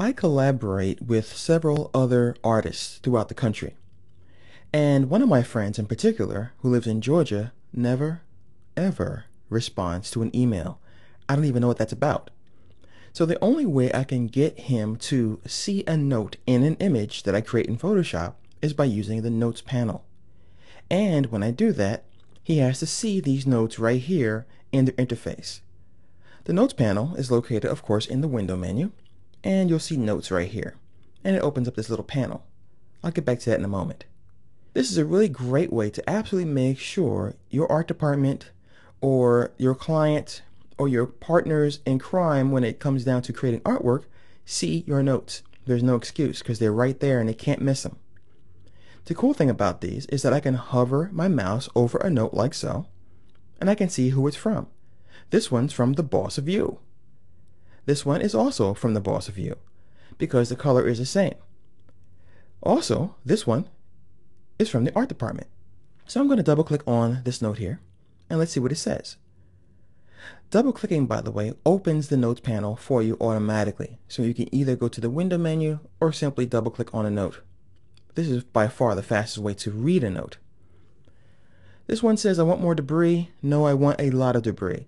I collaborate with several other artists throughout the country. And one of my friends in particular, who lives in Georgia, never, ever responds to an email. I don't even know what that's about. So the only way I can get him to see a note in an image that I create in Photoshop is by using the Notes panel. And when I do that, he has to see these notes right here in the interface. The Notes panel is located, of course, in the window menu, and you'll see Notes right here. And it opens up this little panel. I'll get back to that in a moment. This is a really great way to absolutely make sure your art department or your client or your partners in crime, when it comes down to creating artwork, see your notes. There's no excuse because they're right there and they can't miss them. The cool thing about these is that I can hover my mouse over a note like so, and I can see who it's from. This one's from the boss of you. This one is also from the boss of you because the color is the same. Also, this one is from the art department. So I'm going to double click on this note here and let's see what it says. Double clicking, by the way, opens the notes panel for you automatically. So you can either go to the window menu or simply double click on a note. This is by far the fastest way to read a note. This one says, I want more debris. No, I want a lot of debris.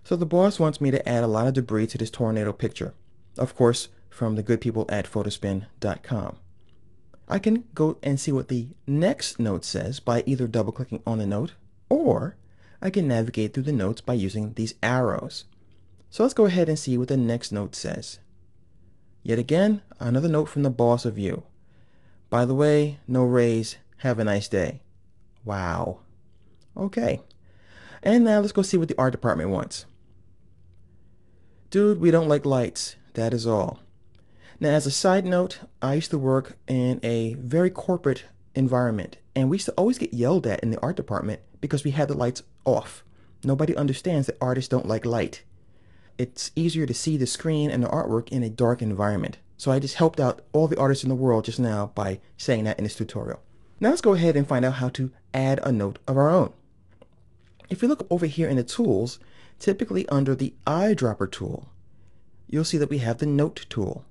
So the boss wants me to add a lot of debris to this tornado picture. Of course, from the good people at photospin.com. I can go and see what the next note says by either double clicking on the note, or I can navigate through the notes by using these arrows. So let's go ahead and see what the next note says. Yet again, another note from the boss of you. By the way, no raise, have a nice day. Wow. Okay. And now let's go see what the art department wants. Dude, we don't like lights. That is all. Now, as a side note, I used to work in a very corporate environment, and we used to always get yelled at in the art department because we had the lights off. Nobody understands that artists don't like light. It's easier to see the screen and the artwork in a dark environment. So I just helped out all the artists in the world just now by saying that in this tutorial. Now let's go ahead and find out how to add a note of our own. If you look over here in the tools, typically under the eyedropper tool, you'll see that we have the note tool.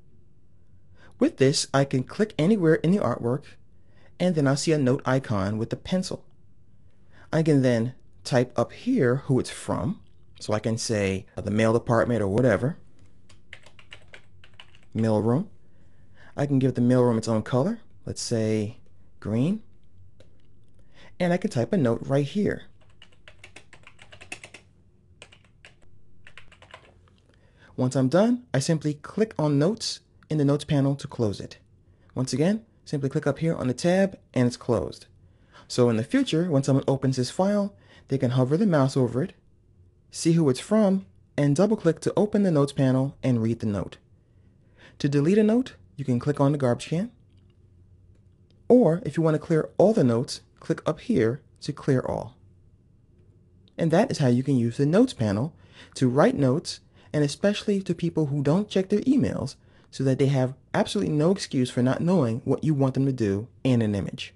With this, I can click anywhere in the artwork, and then I'll see a note icon with the pencil. I can then type up here who it's from, so I can say the mail department or whatever. Mailroom. I can give the mailroom its own color. Let's say green. And I can type a note right here. Once I'm done, I simply click on Notes in the Notes panel to close it. Once again, simply click up here on the tab and it's closed. So in the future, when someone opens this file, they can hover the mouse over it, see who it's from, and double click to open the Notes panel and read the note. To delete a note, you can click on the garbage can. Or if you want to clear all the notes, click up here to clear all. And that is how you can use the Notes panel to write notes, and especially to people who don't check their emails, so that they have absolutely no excuse for not knowing what you want them to do in an image.